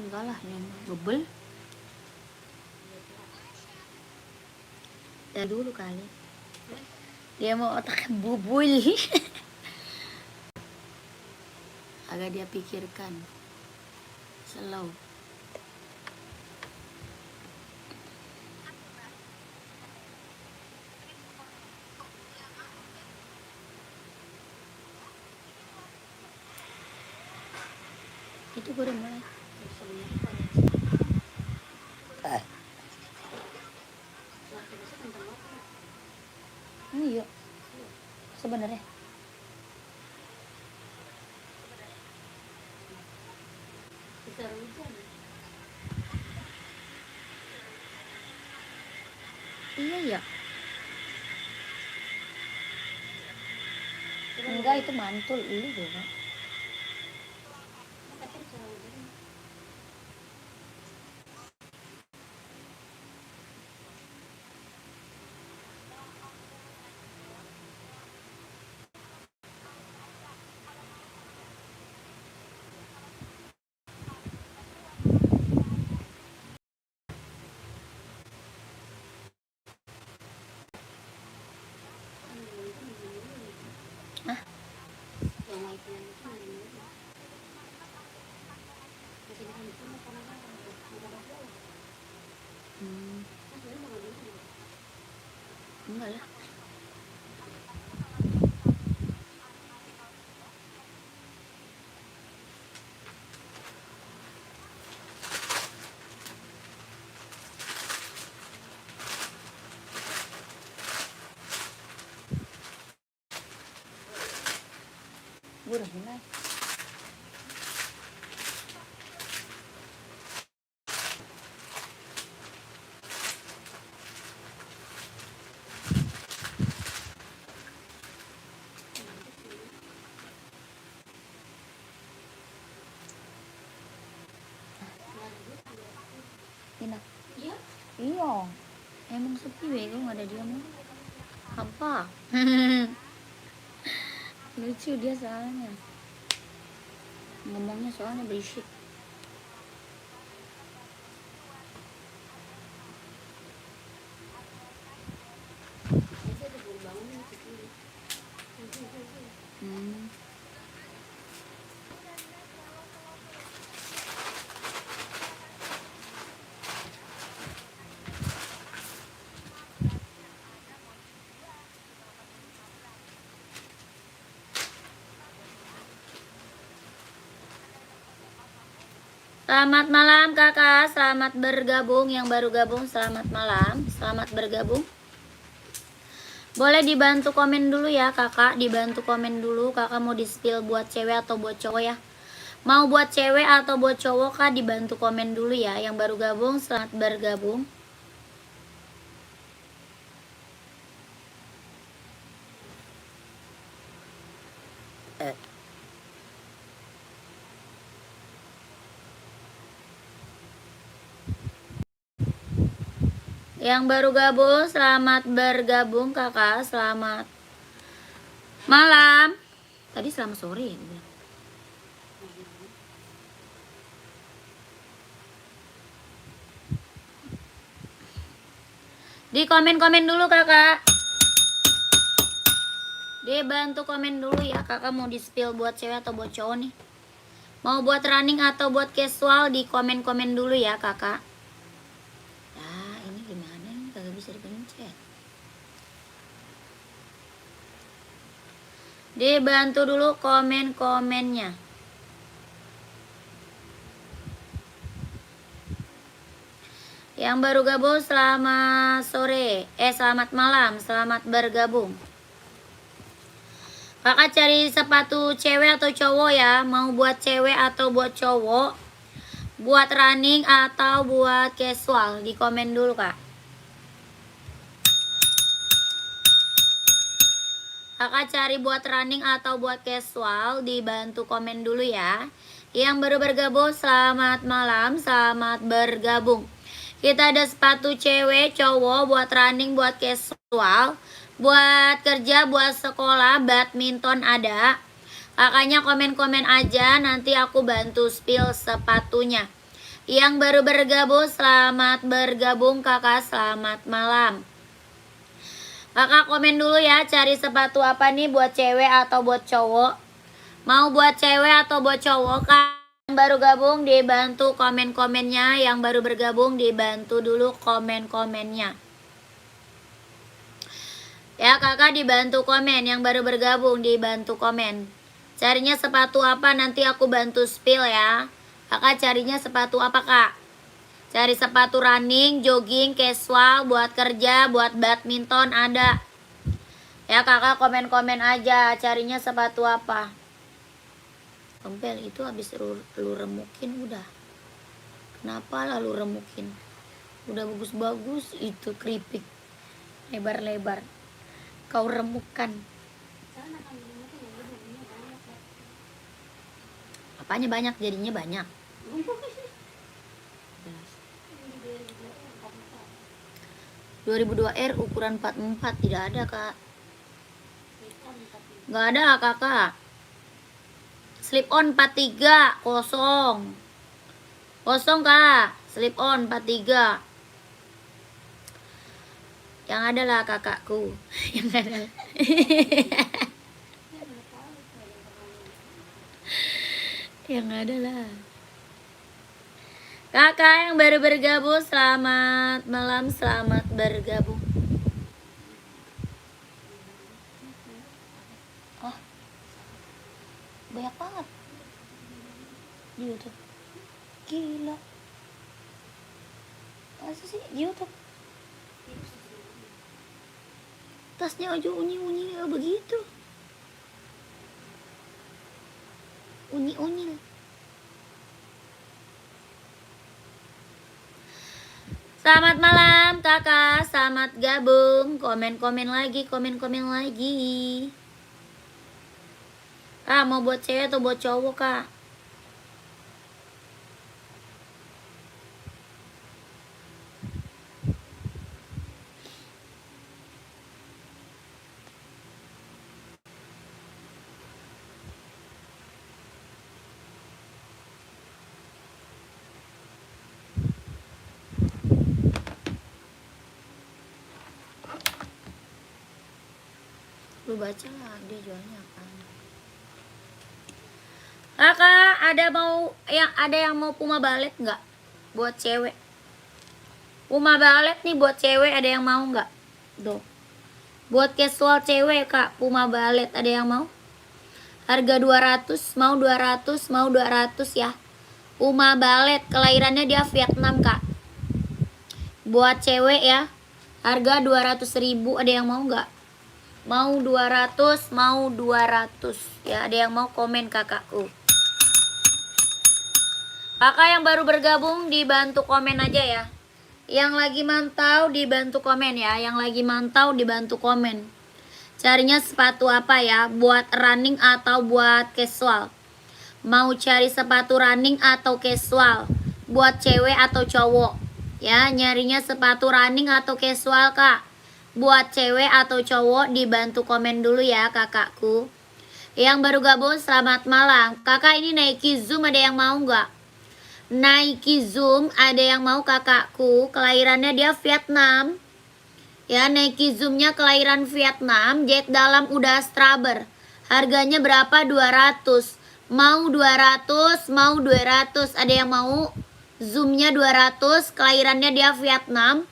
enggak lah, yang bebel. Dari dulu kali. Dia mau otaknya bubul. Agak dia pikirkan. Slow. Itu gue udah mulai. Iya. Sebenarnya. Iya ya. Enggak, itu mantul lu juga. Hah? Enggak lah. Gue udah mulai. Enak. Iya. Emang sepi bego, gak ada dia mah. Apa? Lucu dia soalnya. Ngomongnya soalnya berisik. Selamat malam kakak, selamat bergabung. Yang baru gabung selamat malam, selamat bergabung. Boleh dibantu komen dulu ya kakak, dibantu komen dulu. Kakak mau di spill buat cewek atau buat cowok ya? Mau buat cewek atau buat cowok kak, dibantu komen dulu ya. Yang baru gabung selamat bergabung. Yang baru gabung selamat bergabung kakak, selamat malam. Tadi selamat sore ya. Di komen-komen dulu kakak. Dia bantu komen dulu ya kakak, mau di spill buat cewek atau buat cowok nih. Mau buat running atau buat casual, di komen-komen dulu ya kakak. Nah ini gimana nih, kagak bisa dipencet. Dia bantu dulu komen-komennya. Yang baru gabung selamat sore, selamat malam, selamat bergabung. Kakak cari sepatu cewek atau cowok ya, mau buat cewek atau buat cowok, buat running atau buat casual, di komen dulu kak. Kakak cari buat running atau buat casual, dibantu komen dulu ya. Yang baru bergabung selamat malam, selamat bergabung. Kita ada sepatu cewek, cowok, buat running, buat casual, buat kerja, buat sekolah, badminton ada. Kakaknya komen-komen aja, nanti aku bantu spill sepatunya. Yang baru bergabung, selamat bergabung kakak, selamat malam. Kakak komen dulu ya, cari sepatu apa nih buat cewek atau buat cowok. Mau buat cewek atau buat cowok kak? Yang baru gabung dibantu komen-komennya. Yang baru bergabung dibantu dulu komen-komennya. Ya kakak dibantu komen. Yang baru bergabung dibantu komen. Carinya sepatu apa nanti aku bantu spill ya. Kakak carinya sepatu apa kak? Cari sepatu running, jogging, casual, buat kerja, buat badminton ada. Ya kakak komen-komen aja carinya sepatu apa. Kempel itu habis lu remukin udah. Kenapa lalu remukin? Udah bagus-bagus itu keripik. Lebar-lebar. Kau remukan. Apanya banyak jadinya banyak. 2002R ukuran 44 tidak ada kak. Nggak ada kakak. Slip on 43 kosong. Kosong kak. Slip on 43. Yang ada lah kakakku. Yang ada. Yang ada lah. Kakak yang baru bergabung, selamat malam, selamat bergabung. Oh, banyak banget di YouTube. Gila. Masa sih di YouTube? Tasnya aja unyi-unyi begitu. Unyi-unyi. Selamat malam kakak, selamat gabung. Komen-komen lagi, komen-komen lagi. Kak mau buat cewek atau buat cowok kak? Lu baca lah dia jualnya apa. Kakak ada yang mau Puma Ballet nggak buat cewek? Puma Ballet nih buat cewek ada yang mau nggak? Tuh. Buat casual cewek kak, Puma Ballet ada yang mau? Harga 200, mau 200, mau 200 ya. Puma Ballet kelahirannya dia Vietnam kak. Buat cewek ya. Harga 200.000 ada yang mau nggak? Mau 200, mau 200 ya, ada yang mau komen kakakku. Kakak yang baru bergabung dibantu komen aja ya. Yang lagi mantau dibantu komen ya. Yang lagi mantau dibantu komen. Carinya sepatu apa ya? Buat running atau buat casual? Mau cari sepatu running atau casual? Buat cewek atau cowok? Ya, nyarinya sepatu running atau casual kak? Buat cewek atau cowok dibantu komen dulu ya kakakku. Yang baru gabung selamat malam. Kakak ini Nike Zoom ada yang mau nggak? Nike Zoom ada yang mau kakakku. Kelahirannya dia Vietnam. Ya Nike Zoomnya kelahiran Vietnam. Jet dalam udah straber. Harganya berapa? 200. Mau 200, mau 200. Ada yang mau? Zoomnya 200. Kelahirannya dia Vietnam.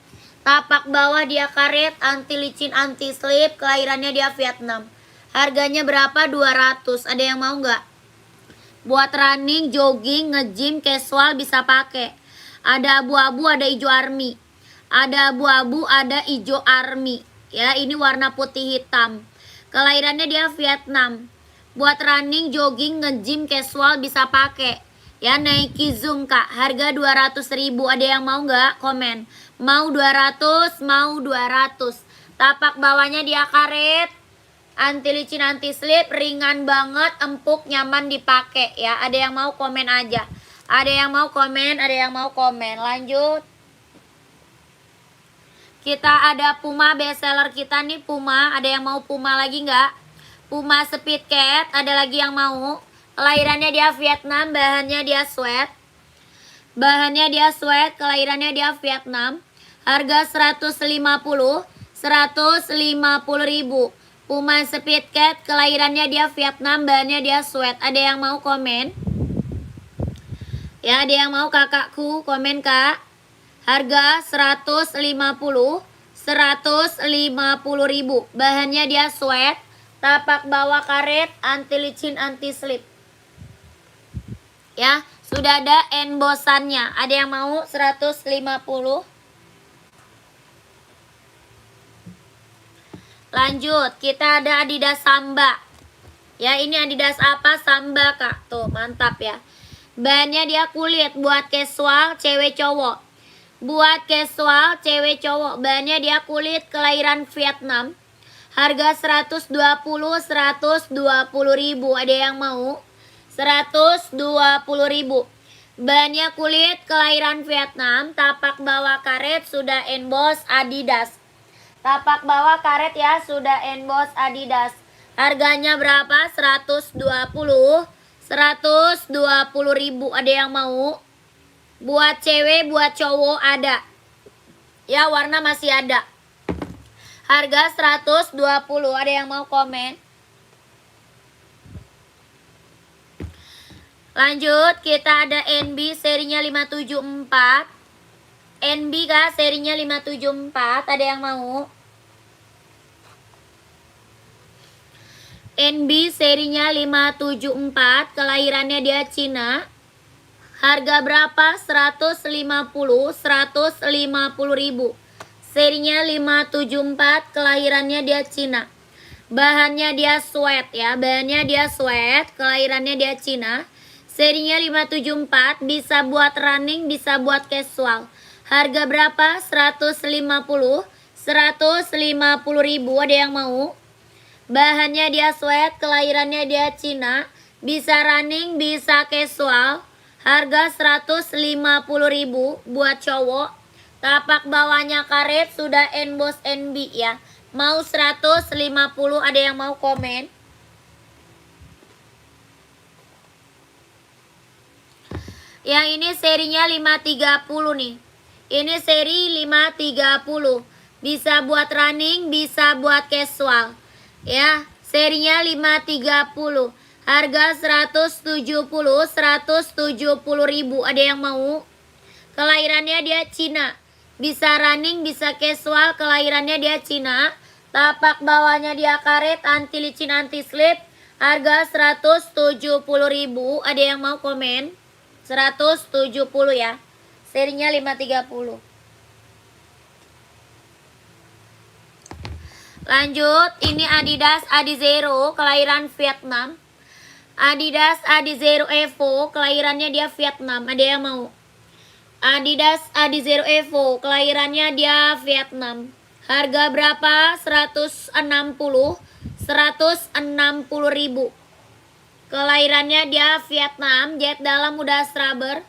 Tapak bawah dia karet, anti licin, anti slip, kelahirannya dia Vietnam. Harganya berapa? 200. Ada yang mau nggak? Buat running, jogging, nge-gym, casual bisa pakai. Ada abu-abu, ada hijau army. Ada abu-abu, ada hijau army. Ya, ini warna putih hitam. Kelahirannya dia Vietnam. Buat running, jogging, nge-gym, casual bisa pakai. Ya, Nike Zoom kak. Harga 200.000. Ada yang mau nggak? Komen. Mau 200, mau 200. Tapak bawahnya dia karet. Anti licin, anti slip, ringan banget, empuk, nyaman dipakai ya. Ada yang mau komen aja. Ada yang mau komen, ada yang mau komen. Lanjut. Kita ada Puma bestseller kita nih Puma. Ada yang mau Puma lagi nggak? Puma Speed Cat, ada lagi yang mau? Kelahirannya dia Vietnam, bahannya dia sweat. Bahannya dia sweat, kelahirannya dia Vietnam. Harga 150.000. Puma Speed Cat, kelahirannya dia Vietnam, bahannya dia sweat. Ada yang mau komen? Ya, ada yang mau kakakku komen kak. Harga 150.000. Bahannya dia sweat, tapak bawah karet, anti licin, anti slip. Ya, sudah ada embosannya. Ada yang mau 150? Lanjut, kita ada Adidas Samba. Ya, ini Adidas apa? Samba kak. Tuh, mantap ya. Bahannya dia kulit, buat casual cewek cowok. Buat casual cewek cowok. Bahannya dia kulit, kelahiran Vietnam. Harga 120.000. Ada yang mau? 120.000. Bahannya kulit, kelahiran Vietnam. Tapak bawah karet, sudah emboss Adidas. Tapak bawah karet ya, sudah emboss Adidas. Harganya berapa? 120.000. Ada yang mau? Buat cewek, buat cowok ada. Ya, warna masih ada. Harga 120. Ada yang mau komen? Lanjut, kita ada NB serinya 574. NB kak, serinya 574. Ada yang mau? NB serinya 574, kelahirannya dia Cina. Harga berapa? 150.000. Serinya 574, kelahirannya dia Cina. Bahannya dia sweat ya, bahannya dia sweat, kelahirannya dia Cina. Serinya 574, bisa buat running, bisa buat casual. Harga berapa? 150.000. Ada yang mau? Bahannya dia sweat, kelahirannya dia Cina. Bisa running, bisa casual. Harga 150.000 buat cowok. Tapak bawahnya karet, sudah emboss NB ya. Mau 150, ada yang mau komen? Yang ini serinya 530 nih. Ini seri 530. Bisa buat running, bisa buat casual. Ya, serinya 530. Harga 170.000. Ada yang mau? Kelahirannya dia Cina. Bisa running, bisa casual, kelahirannya dia Cina. Tapak bawahnya dia karet, anti licin, anti slip. Harga 170.000. Ada yang mau komen? 170 ya. Serinya 530. Lanjut, ini Adidas Adizero, kelahiran Vietnam. Adidas Adizero Evo, kelahirannya dia Vietnam. Ada yang mau? Adidas Adizero Evo, kelahirannya dia Vietnam. Harga berapa? 160.000. Kelahirannya dia Vietnam, jet dalam udah scrubber.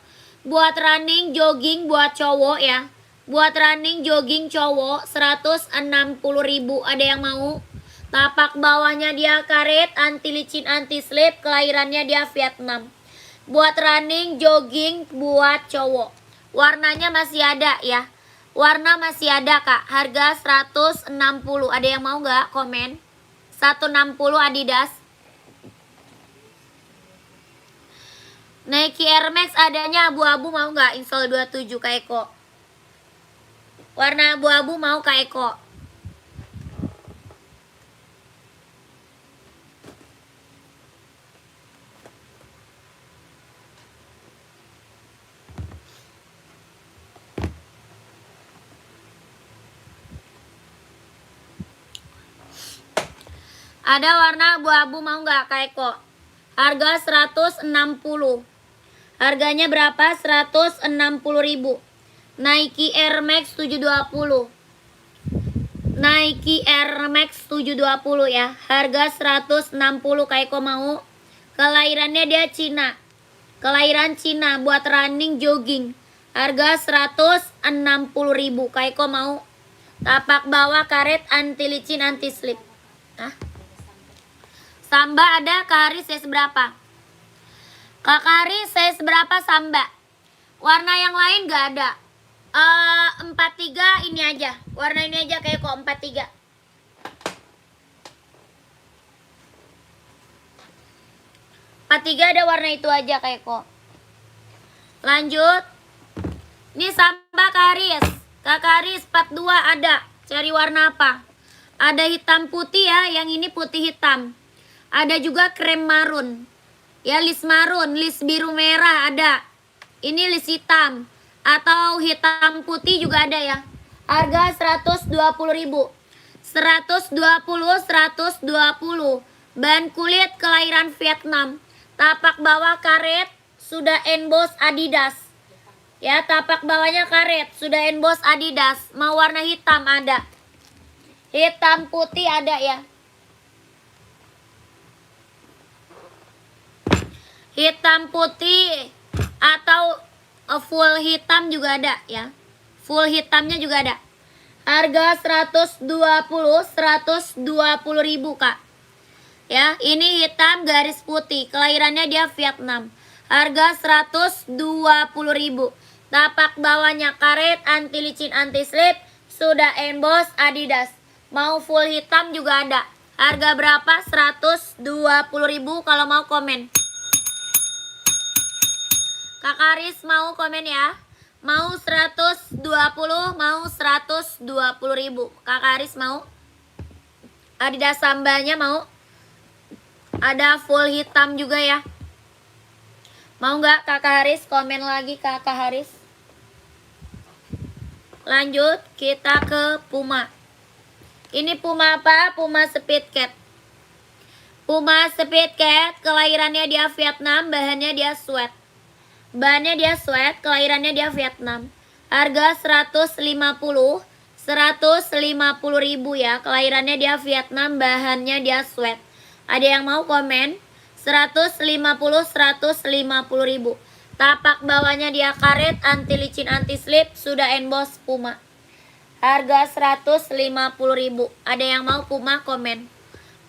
Buat running, jogging, buat cowok ya. Buat running, jogging cowok 160.000. Ada yang mau? Tapak bawahnya dia karet, anti licin, anti slip, kelahirannya dia Vietnam. Buat running, jogging, buat cowok. Warnanya masih ada ya. Warna masih ada kak. Harga 160. Ada yang mau nggak komen? 160 Adidas. Nike Air Max adanya abu-abu, mau nggak? Insol 27 Kak Eko. Warna abu-abu mau Kak Eko. Ada warna abu-abu mau nggak Kak Eko? Harga 160. Harganya berapa? 160.000. Nike Air Max 720. Nike Air Max 720 ya. Harga 160 Kak Eko mau. Kelahirannya dia Cina. Kelahiran Cina buat running, jogging. Harga 160.000. Kak Eko mau. Tapak bawah karet, anti licin, anti slip. Hah? Samba ada, Kak Haris size berapa? Kak Haris size berapa Samba? Warna yang lain gak ada. 43 ini aja. Warna ini aja kayak kok 43. Ada warna itu aja kayak kok. Lanjut. Ini sampai Karis. Kak Karis 42 ada. Cari warna apa? Ada hitam putih ya, yang ini putih hitam. Ada juga krem marun. Ya, list marun, list biru merah ada. Ini list hitam atau hitam putih juga ada ya. Harga 120.000. 120. Bahan kulit kelahiran Vietnam. Tapak bawah karet sudah emboss Adidas. Ya, tapak bawahnya karet sudah emboss Adidas. Mau warna hitam ada. Hitam putih ada ya. Hitam putih atau full hitam juga ada ya. Full hitamnya juga ada. Harga 120.000 Kak. Ya, ini hitam garis putih. Kelahirannya dia Vietnam. Harga 120.000. Tapak bawahnya karet, anti licin, anti slip, sudah emboss Adidas. Mau full hitam juga ada. Harga berapa? 120.000 kalau mau komen. Kak Karis mau komen ya. Mau 120, mau 120.000. Kak Karis mau. Adidas sambanya mau. Ada full hitam juga ya. Mau nggak Kakak Haris? Komen lagi Kakak Haris. Lanjut kita ke Puma. Ini Puma apa? Puma Speed Cat. Puma Speed Cat, kelahirannya dia Vietnam, bahannya dia sweat. Bahannya dia sweat, kelahirannya dia Vietnam. Harga 150.000 ya. Kelahirannya dia Vietnam, bahannya dia sweat. Ada yang mau komen? 150.000. Tapak bawahnya dia karet, anti licin, anti slip, sudah emboss Puma. Harga 150.000. Ada yang mau Puma komen?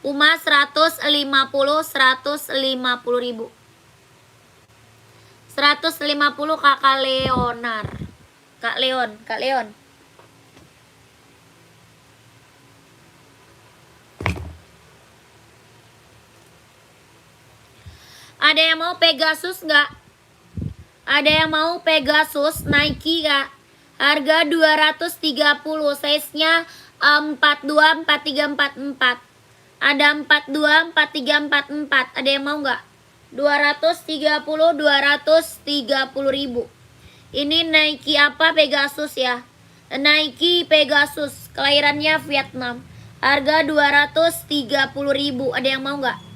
Puma 150.000. 150 Kakak Leonar. Kak Leon. Ada yang mau Pegasus nggak? Ada yang mau Pegasus Nike nggak? Harga 230, size-nya 42, 43, 44. Ada 42, 43, 44. Ada yang mau nggak? 230.000. Ini Nike apa? Pegasus ya. Nike Pegasus, kelahirannya Vietnam. Harga 230.000. Ada yang mau nggak?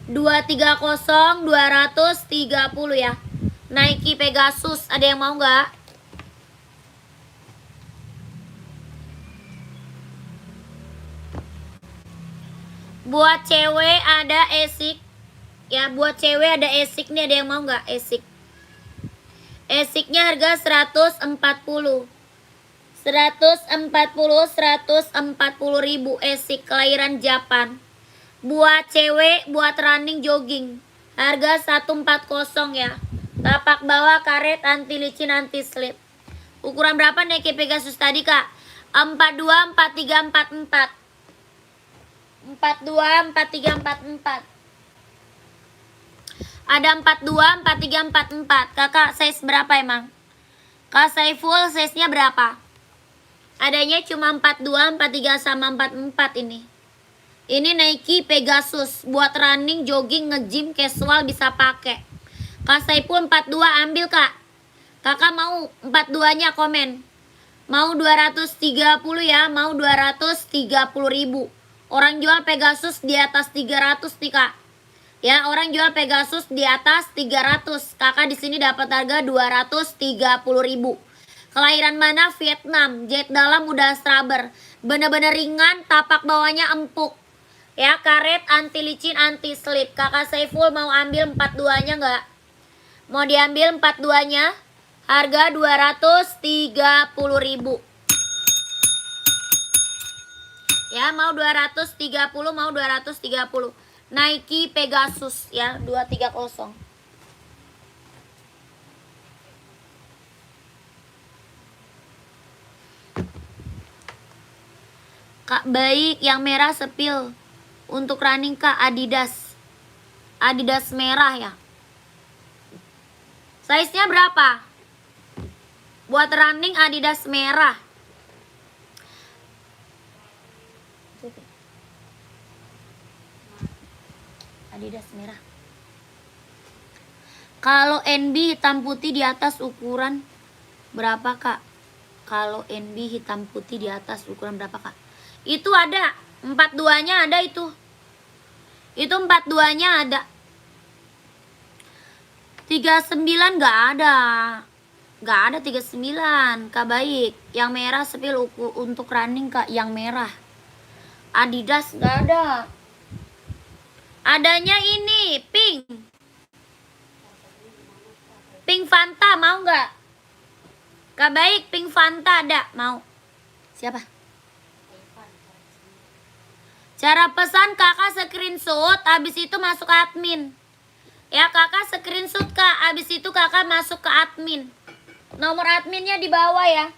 230, 230 ya. Nike Pegasus, ada yang mau nggak? Buat cewek ada Asics. Ya, buat cewek ada Asics nih, ada yang mau nggak Asics? Asics-nya harga 140. 140.000 Asics, kelahiran Japan. Buat cewek, buat running jogging. Harga 140 ya. Tapak bawah karet, anti licin, anti slip. Ukuran berapa Nike Pegasus tadi Kak? 42, 43, 44. 42, 43, 44. Ada 42, 43, 44. Kakak size berapa emang? Kak Saiful size-nya berapa? Adanya cuma 42, 43 sama 44 ini. Ini Nike Pegasus buat running, jogging, nge-gym, casual bisa pakai. Kak Saiful 42 ambil Kak. Kakak mau 42-nya komen. Mau 230 ya, mau 230.000. Orang jual Pegasus di atas 300 nih Kak. Ya, orang jual Pegasus di atas 300. Kakak di sini dapat harga 230.000. Kelahiran mana? Vietnam. Jahit dalam udah rubber. Bener-bener ringan, tapak bawahnya empuk. Ya, karet, anti licin, anti slip. Kakak Saiful mau ambil 42-nya nggak? Mau diambil 42-nya? Harga 230.000. Ya, mau 230, mau 230. Nike Pegasus ya, 230. Kak baik, yang merah sepil. Untuk running kak Adidas. Adidas merah ya. Size-nya berapa? Buat running Adidas merah. Adidas merah. Kalau NB hitam putih di atas ukuran berapa kak? Kalau NB hitam putih di atas ukuran berapa kak? Itu ada 42-nya ada itu. Itu 42-nya ada. 39 nggak ada. Nggak ada 39 kak baik. Yang merah sepil untuk running kak, yang merah. Adidas nggak ada. Adanya ini pink. Pink Fanta mau nggak? Kak baik, pink Fanta ada, mau? Siapa? Cara pesan kakak screenshot, habis itu masuk ke admin. Ya kakak screenshot kak, habis itu kakak masuk ke admin. Nomor adminnya di bawah ya.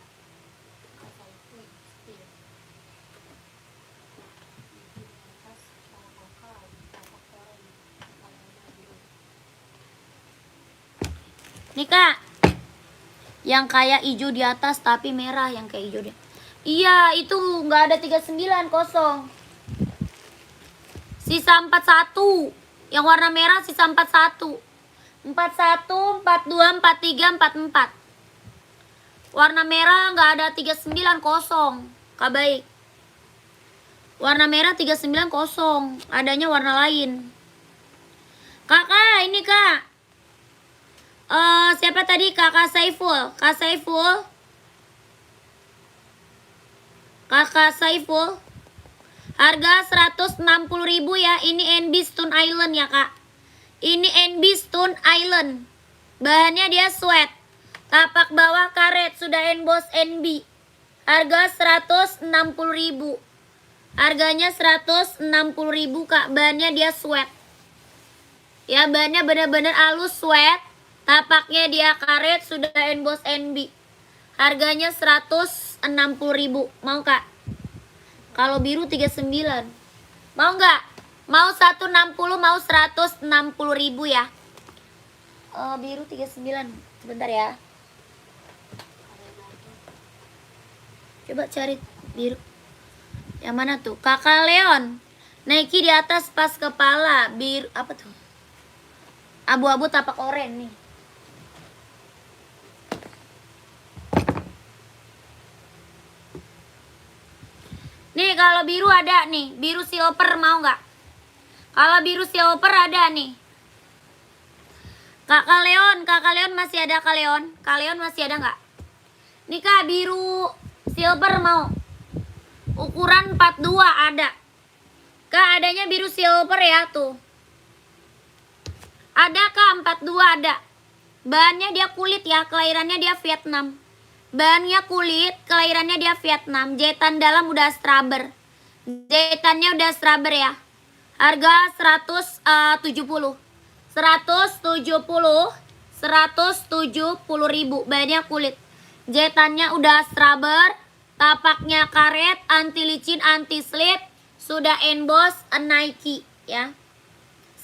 Nih kak, yang kayak hijau di atas tapi merah, yang kayak hijau dia. Iya, itu nggak ada 39 kosong. Sisa 41. Yang warna merah sisa 41. 41, 42, 43, 44. Warna merah nggak ada 39 kosong. Kak baik. Warna merah 39 kosong. Adanya warna lain. Kakak, ini kak. Siapa tadi? Kakak Saiful. Kak Saiful. Kakak Saiful. Harga 160.000 ya. Ini NB Stone Island ya kak. Ini NB Stone Island. Bahannya dia sweat. Tapak bawah karet. Sudah emboss NB. Harga 160.000. Harganya 160.000 kak. Bahannya dia sweat. Ya bahannya bener-bener halus sweat. Tapaknya dia karet, sudah emboss NB. Harganya 160.000. Mau kak? Kalau biru 39. Mau nggak? Mau 160, mau 160.000 ya. Biru 39. Sebentar ya. Coba cari biru. Yang mana tuh? Kakak Leon. Nike di atas pas kepala. Biru apa tuh? Abu-abu tapak oranye nih. Nih kalau biru ada nih, biru silver mau nggak? Kalau biru silver ada nih. Kakak Leon masih ada Kak Leon? Kak Leon masih ada nggak? Nih kak biru silver mau? Ukuran 42 ada. Kak adanya biru silver ya tuh. Ada kak 42 ada. Bahannya dia kulit ya, kelahirannya dia Vietnam. Bahannya kulit, kelahirannya dia Vietnam. Jahitan dalam udah straber. Jahitannya udah straber ya. Harga 170. 170.000. Bahannya kulit. Jahitannya udah straber. Tapaknya karet, anti licin, anti slip. Sudah emboss Nike ya.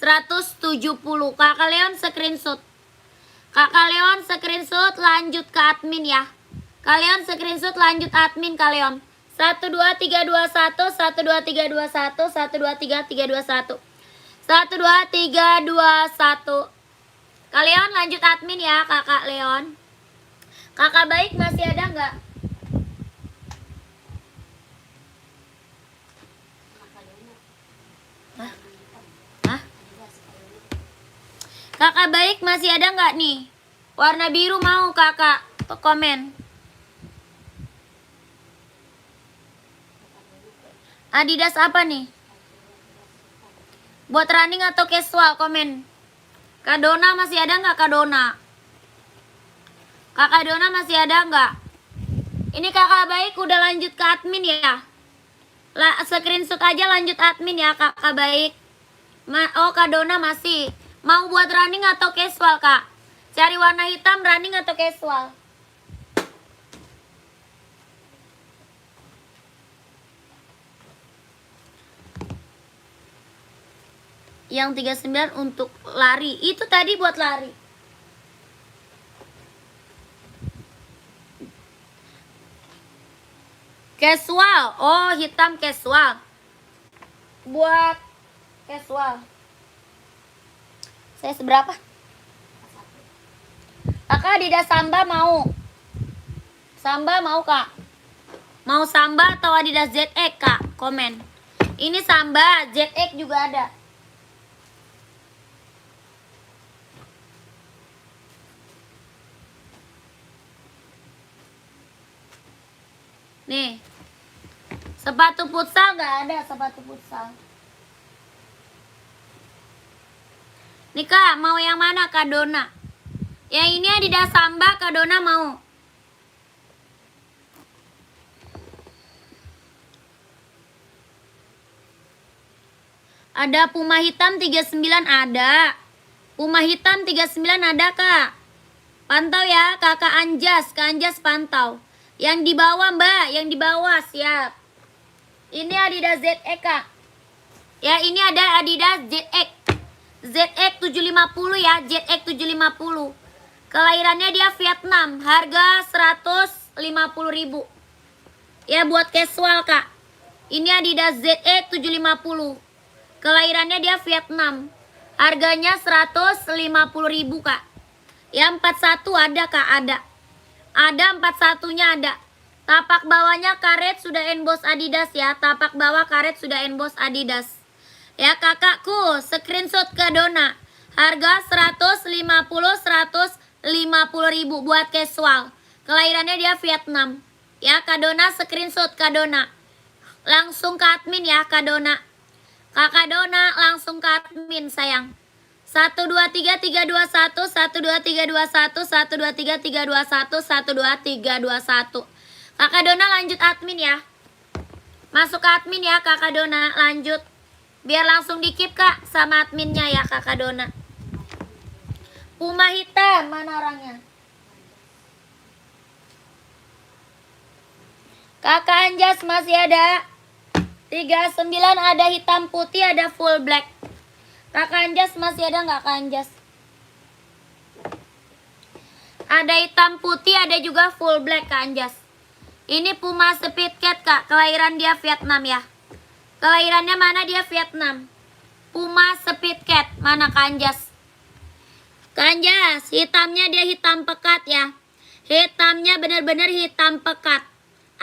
170. Kakak Leon screenshot. Kakak Leon screenshot lanjut ke admin ya. Kalian screenshot lanjut admin kalian. 12321 12321 12321 12321. Kalian lanjut admin ya kakak Leon. Kakak baik masih ada nggak? Hah? Kakak baik masih ada nggak nih? Warna biru mau kakak? Komen. Adidas apa nih? Buat running atau casual? Komen. Kak Dona masih ada nggak Kak Dona? Kakak Dona masih ada nggak? Ini kakak baik udah lanjut ke admin ya. Screenshot aja lanjut admin ya kakak baik. Oh Kak Dona masih. Mau buat running atau casual kak? Cari warna hitam running atau casual? Yang 39 untuk lari. Itu tadi buat lari. Casual. Oh, hitam casual. Buat casual. Saya seberapa? Kakak Adidas Samba mau? Samba mau kak? Mau Samba atau Adidas ZX kak? Komen. Ini Samba, ZX juga ada. Nih. Sepatu futsal nggak ada sepatu futsal. Nih kak, mau yang mana Kak Dona? Yang ini Adidas Samba, Kak Dona mau? Ada Puma hitam 39 ada. Puma hitam 39 ada kak. Pantau ya kakak Anjas. Kak Anjas pantau. Yang di bawah mbak. Yang di bawah siap. Ini Adidas ZX kak. Ya ini ada Adidas ZX. ZX 750 ya. ZX 750. Kelahirannya dia Vietnam. Harga 150.000. Ya buat casual kak. Ini Adidas ZX 750. Kelahirannya dia Vietnam. Harganya 150.000 kak. Ya 41 ada kak, ada. Ada 41-nya ada. Tapak bawahnya karet sudah emboss Adidas ya. Tapak bawah karet sudah emboss Adidas. Ya kakakku, screenshot ke Dona. Harga 150.000 buat casual. Kelahirannya dia Vietnam. Ya Kak Dona, screenshot Kak Dona. Langsung ke admin ya Kak Dona. Kakak Dona langsung ke admin sayang. 123321 12321 123321 12321. Kakak Dona lanjut admin ya. Masuk ke admin ya Kakak Dona, lanjut. Biar langsung di-keep Kak sama adminnya ya Kakak Dona. Puma hitam mana orangnya? Kakak Anjas masih ada. 39 ada hitam putih, ada full black. Kakak Anjas masih ada nggak Kak Anjas? Ada hitam putih, ada juga full black Kak Anjas. Ini Puma Speed Cat kak, kelahiran dia Vietnam ya. Kelahirannya mana dia Vietnam. Puma Speed Cat, mana Kak Anjas? Kak Anjas, hitamnya dia hitam pekat ya. Hitamnya bener-bener hitam pekat.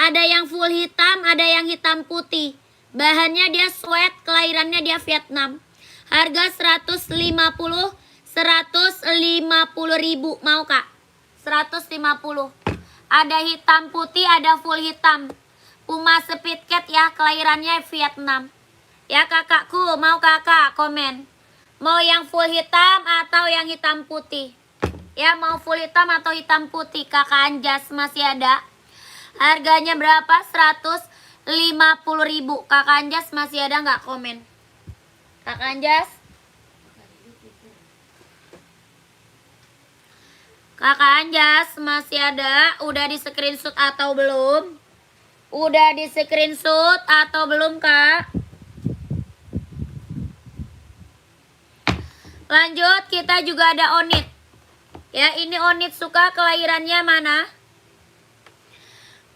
Ada yang full hitam, ada yang hitam putih. Bahannya dia sweat, kelahirannya dia Vietnam. Harga 150.000. Mau kak? 150. Ada hitam putih, ada full hitam. Puma Speed Cat ya, kelahirannya Vietnam. Ya kakakku, mau kakak komen. Mau yang full hitam atau yang hitam putih? Ya mau full hitam atau hitam putih? Kakak Anjas masih ada. Harganya berapa? 150.000. Kakak Anjas masih ada nggak komen? Kakak Anjas? Kakak Anjas masih ada? Udah di screenshot atau belum? Udah di screenshot atau belum kak? Lanjut, kita juga ada Onit. Ya ini Onit suka, kelahirannya mana?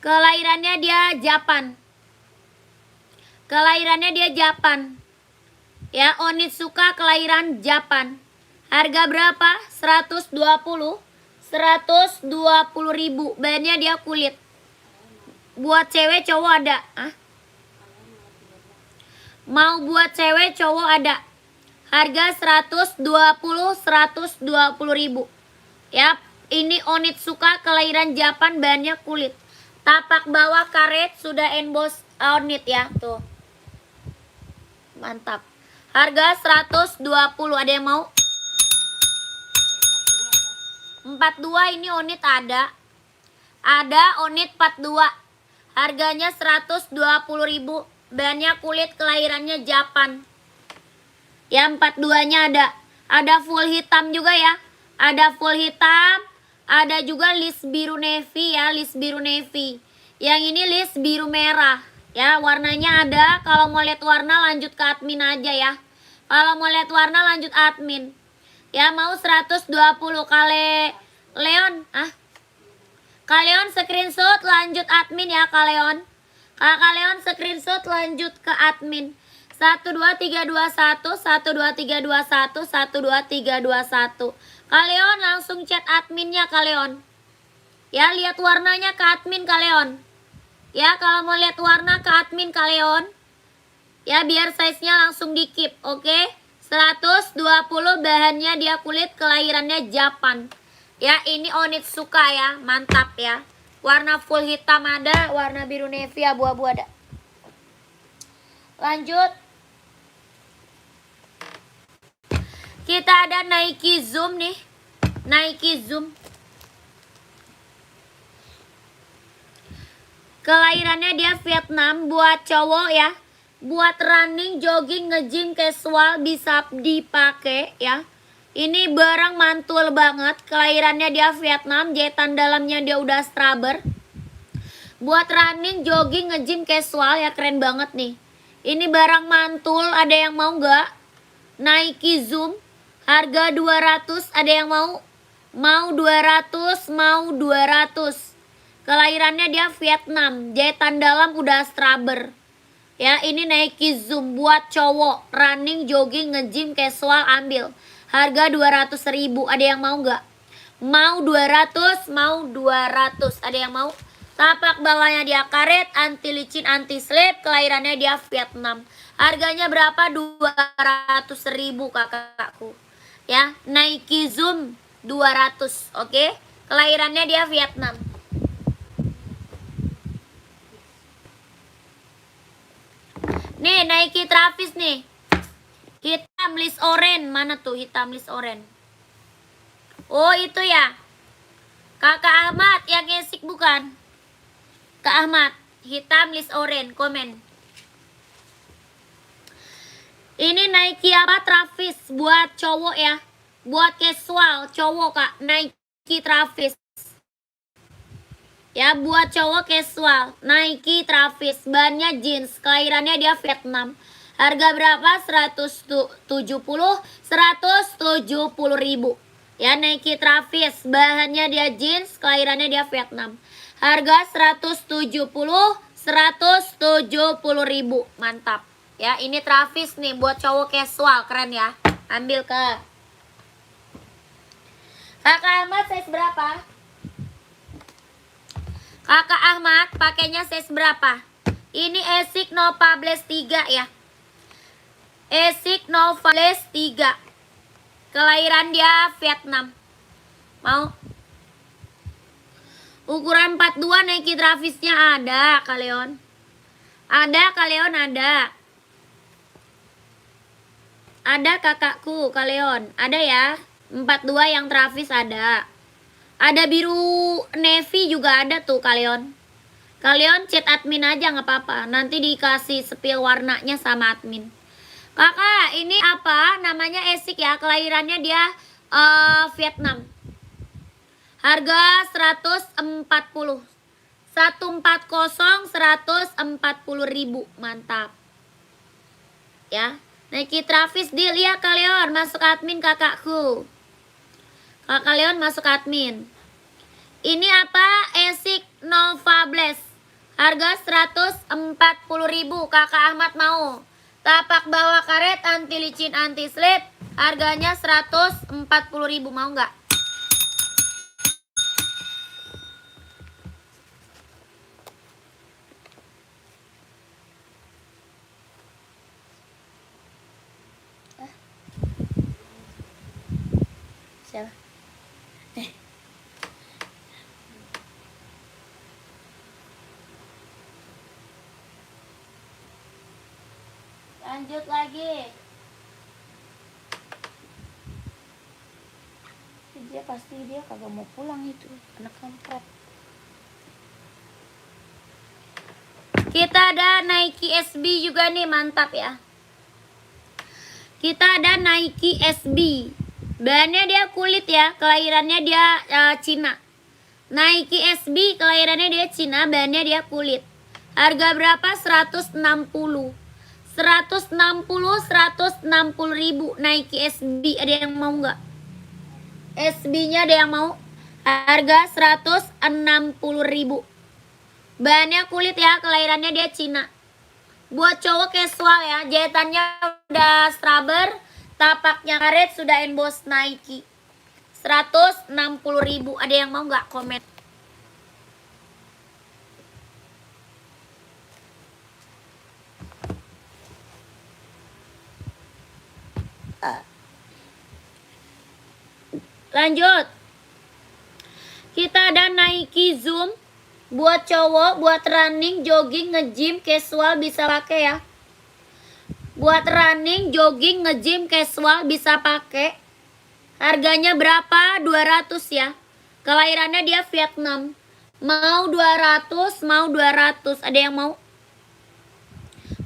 Kelahirannya dia Japan. Kelahirannya dia Japan. Ya, Onitsuka kelahiran Japan. Harga berapa? 120. 120.000. Bahannya dia kulit. Buat cewek cowok ada. Hah? Mau buat cewek cowok ada. Harga 120.000. Ya, ini Onitsuka kelahiran Japan, bahannya kulit. Tapak bawah karet sudah emboss Onit ya, tuh. Mantap. Harga 120. Ada yang mau? 42 ini Onit ada. Ada Onit 42. Harganya 120.000. Bahannya kulit, kelahirannya Japan. Ya 42-nya ada. Ada full hitam juga ya. Ada full hitam. Ada juga list biru navy ya, list biru navy. Yang ini list biru merah. Ya, warnanya ada. Kalau mau lihat warna lanjut ke admin aja ya. Kalau mau lihat warna lanjut admin. Ya mau 120 kali Leon. Kalian screenshot lanjut admin ya kalian. Kalian screenshot lanjut ke admin. 12321 12321 12321. Kalian langsung chat adminnya kalian. Ya lihat warnanya ke admin kalian. Ya kalau mau lihat warna ke admin kalian. Ya biar size-nya langsung di keep, oke? 120 bahannya dia kulit kelahirannya Japan. Ya ini Onitsuka ya, mantap ya. Warna full hitam ada, warna biru navy abu-abu ada. Lanjut. Kita ada Nike Zoom nih. Nike Zoom. Kelahirannya dia Vietnam, buat cowok ya. Buat running, jogging, nge-gym casual bisa dipakai ya. Ini barang mantul banget. Kelahirannya dia Vietnam, jahitan dalamnya dia udah straber. Buat running, jogging, nge-gym casual ya, keren banget nih. Ini barang mantul, ada yang mau nggak? Nike Zoom, harga 200, ada yang mau? Mau 200, mau 200. Kelahirannya dia Vietnam, jahitan dalam udah straber. Ya, ini Nike Zoom buat cowok, running, jogging, nge-gym casual ambil. Harga 200.000, ada yang mau nggak? Mau 200, mau 200, ada yang mau? Tapak bawahnya dia karet, anti licin, anti slip, kelahirannya dia Vietnam. Harganya berapa? 200.000 kakakku. Ya, Nike Zoom 200, oke? Kelahirannya dia Vietnam. Nih, Nike Travis nih. Hitam list orange, mana tuh hitam list orange? Oh itu ya, Kakak Ahmad yang ngesik bukan? Kak Ahmad, hitam list orange, komen. Ini Nike apa Travis buat cowok ya, buat casual cowok kak, Nike Travis. Ya buat cowok casual, Nike Travis, bahannya jeans, kelahirannya dia Vietnam. Harga berapa? 170 ribu. Ya Nike Travis, bahannya dia jeans, kelahirannya dia Vietnam. Harga 170 ribu. Mantap. Ya ini Travis nih buat cowok casual, keren ya. Ambil ke Kakak Ahmad size berapa? Kakak Ahmad pakainya size berapa? Ini Asics Nova Blast 3 ya. Asics Nova Blast 3. Kelahiran dia Vietnam. Mau? Ukuran 42 Nike Travisnya ada kalian. Ada kalian ada. Ada kakakku kalian. Ada ya. 42 yang Travis ada. Ada biru navy juga ada tuh kalian. Kalian chat admin aja nggak apa-apa. Nanti dikasih spill warnanya sama admin. Kakak, ini apa? Namanya Asics ya. Kelahirannya dia Vietnam. Harga 140. 140 mantap. Ya. Nike Travis deal ya kalian. Masuk admin kakakku. Kalau kalian masuk admin. Ini apa? Asics Nova Blast. Harga 140.000. Kakak Ahmad mau. Tapak bawah karet, anti licin, anti slip. Harganya 140.000. Mau nggak? Siapa? Lanjut lagi. Dia pasti dia kagak mau pulang itu anak kampret. Kita ada Nike SB juga nih, mantap ya. Kita ada Nike SB. Bahannya dia kulit ya, kelahirannya dia Cina. Nike SB kelahirannya dia Cina, bahannya dia kulit. Harga berapa? 160. 160 Nike SB, ada yang mau nggak? SB-nya ada yang mau? Harga 160.000. Bahannya kulit ya, kelahirannya dia Cina. Buat cowok casual ya, jahitannya udah strabber, tapaknya karet, sudah emboss Nike. 160.000. Ada yang mau nggak? Komen. Lanjut. Kita ada Nike Zoom buat cowok, buat running, jogging, nge-gym, casual bisa pakai ya. Buat running, jogging, nge-gym, casual bisa pakai. Harganya berapa? 200 ya. Kelahirannya dia Vietnam. Mau 200, mau 200. Ada yang mau?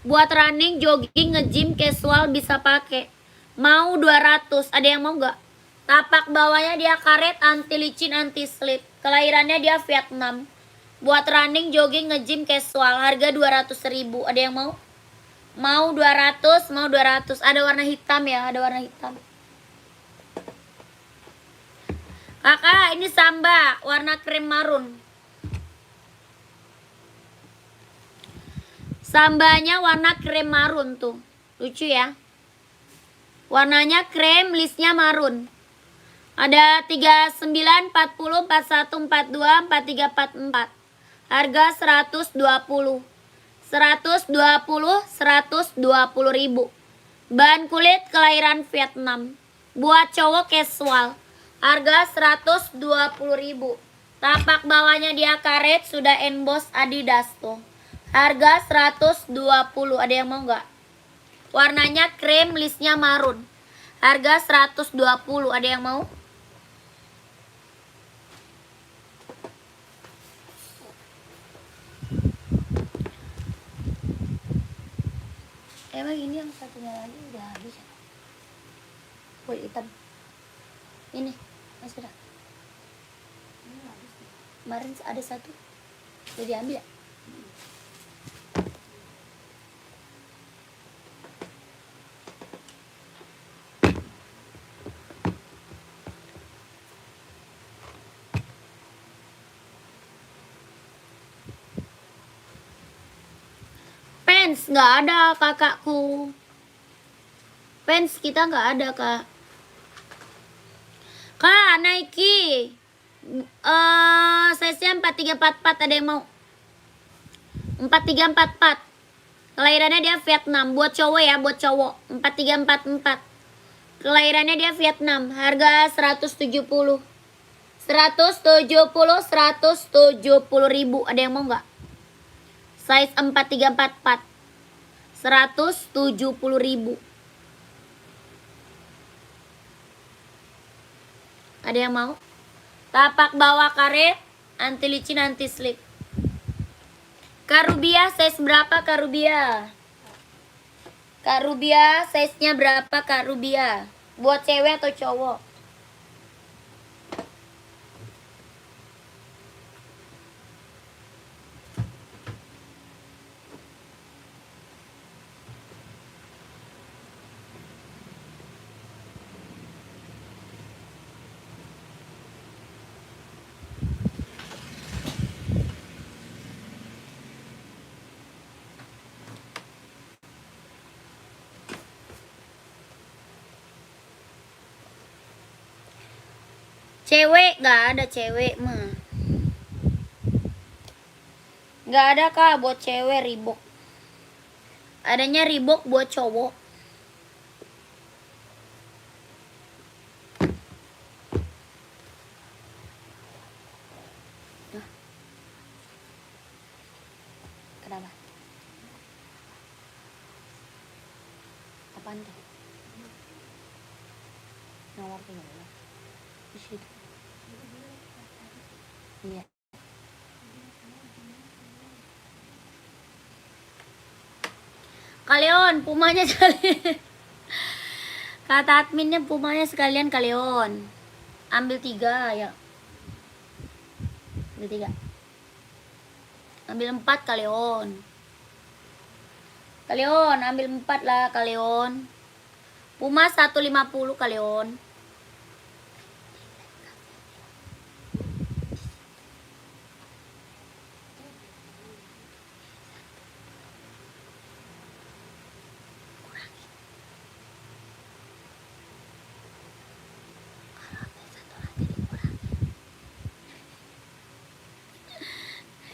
Buat running, jogging, nge-gym, casual bisa pakai. Mau 200. Ada yang mau nggak? Tapak bawahnya dia karet, anti licin, anti slip. Kelahirannya dia Vietnam. Buat running, jogging, nge-gym, casual. Harga 200.000. Ada yang mau? Mau 200, mau 200. Ada warna hitam ya, ada warna hitam. Kakak, ini Samba, warna krem marun. Sambanya warna krem marun tuh. Lucu ya. Warnanya krem, listnya marun. Ada 39, 40, 41, 42, 43, 44. Harga 120. 120.000. Bahan kulit kelahiran Vietnam. Buat cowok casual. Harga 120.000. Tapak bawahnya dia karet, sudah emboss Adidas tuh. Harga 120. Ada yang mau nggak? Warnanya krem, listnya marun. Harga 120. Ada yang mau? Emang ini yang satunya lagi udah habis ya? Kulit hitam. Ini masih ada. Kemarin ada satu. Udah diambil ya? Pants nggak ada kakakku. Pants kita nggak ada kak. Kak Nike size-nya 4344. Ada yang mau? 4344. Kelahirannya dia Vietnam. Buat cowok ya, buat cowok. 4344. Kelahirannya dia Vietnam. Harga 170. 170.000. Ada yang mau nggak? Size 4344. 170.000. Ada yang mau? Tapak bawah karet, anti licin, anti slip. Karubia size berapa Karubia? Karubia size-nya berapa Karubia? Buat cewek atau cowok? Cewek nggak ada, cewek mah nggak ada kak. Buat cewek Reebok, adanya Reebok buat cowok. Kenapa? Apaan tuh? Nomor tinggal di situ. Iya. Kalian pumanya sekalian. Kata adminnya pumanya sekalian kalian. Ambil 3 ya. Ambil 3. Ambil 4 kalian. Kalion, ambil 4 lah kalion. Puma 150 kalion.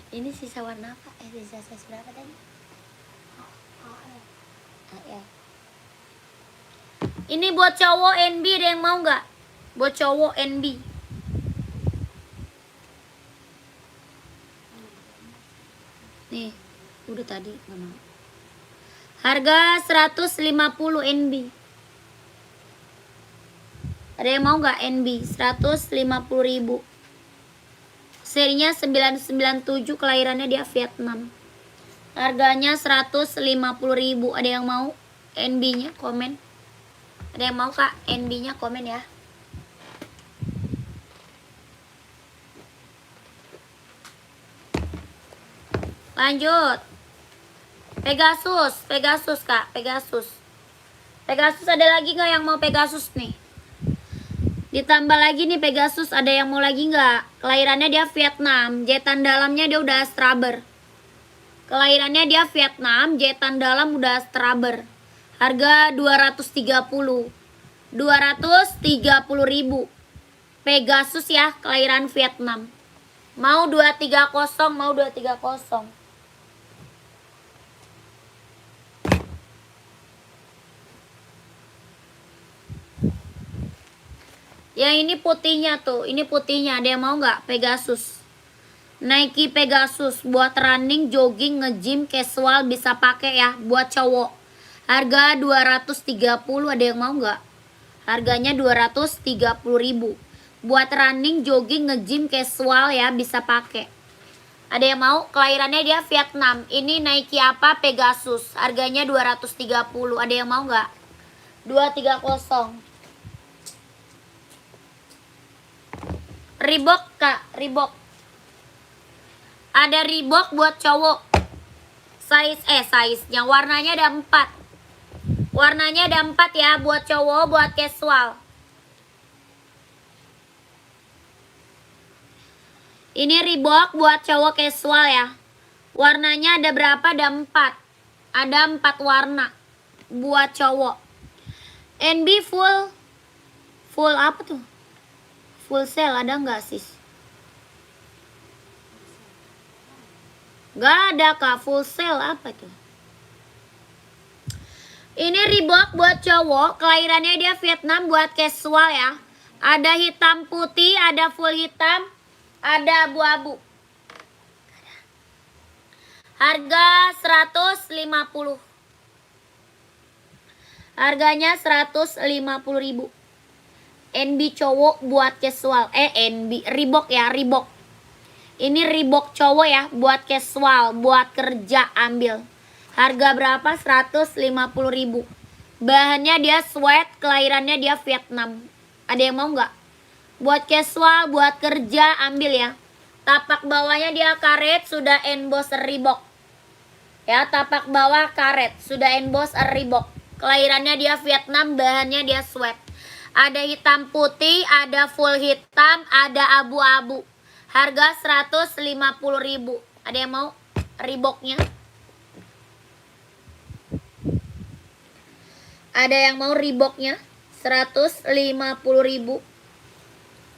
Ini sisa warna apa? Sisa berapa tadi? Ya. Ini buat cowok NB, ada yang mau nggak? Buat cowok NB. Nih, udah tadi nggak mau. Harga 150 NB. Ada yang mau nggak NB? 150.000. Serinya 997, kelahirannya dia Vietnam. Harganya 150.000. Ada yang mau NB-nya? Komen. Ada yang mau Kak NB-nya? Komen ya. Lanjut. Pegasus Kak, Pegasus ada lagi nggak yang mau Pegasus nih? Ditambah lagi nih Pegasus, ada yang mau lagi nggak? Kelahirannya dia Vietnam, jahitan dalamnya dia udah straber. Kelahirannya dia Vietnam, jahitan dalam udah straber. Harga 230.000. Pegasus ya, kelahiran Vietnam. Mau 230, mau 230. Ya ini putihnya tuh, ini putihnya. Ada yang mau nggak Pegasus? Nike Pegasus buat running, jogging, nge-gym, casual bisa pakai ya, buat cowok. Harga 230, ada yang mau nggak? Harganya 230.000. Buat running, jogging, nge-gym, casual ya, bisa pakai. Ada yang mau? Kelahirannya dia Vietnam. Ini Nike apa? Pegasus. Harganya 230. Ada yang mau nggak? 230. Reebok Kak, Reebok. Ada Reebok buat cowok. Size-nya warnanya ada 4. Warnanya ada 4 ya, buat cowok, buat casual. Ini Reebok buat cowok casual ya. Warnanya ada berapa? Ada 4. Ada 4 warna buat cowok. NB full apa tuh? Full sale ada nggak sis? Nggak ada Kak, full sale apa tuh? Ini Reebok buat cowok, kelahirannya dia Vietnam, buat casual ya. Ada hitam putih, ada full hitam, ada abu-abu. Harga 150. Harganya 150.000. NB cowok buat casual. NB Reebok ya, Reebok. Ini Reebok cowok ya, buat casual, buat kerja ambil. Harga berapa? 150.000. Bahannya dia sweat, kelahirannya dia Vietnam. Ada yang mau nggak? Buat casual, buat kerja ambil ya. Tapak bawahnya dia karet, sudah emboss Reebok. Ya, tapak bawah karet, sudah emboss Reebok. Kelahirannya dia Vietnam, bahannya dia sweat. Ada hitam putih, ada full hitam, ada abu-abu. Harga 150.000. Ada yang mau Reeboknya? Ada yang mau Reeboknya? 150.000.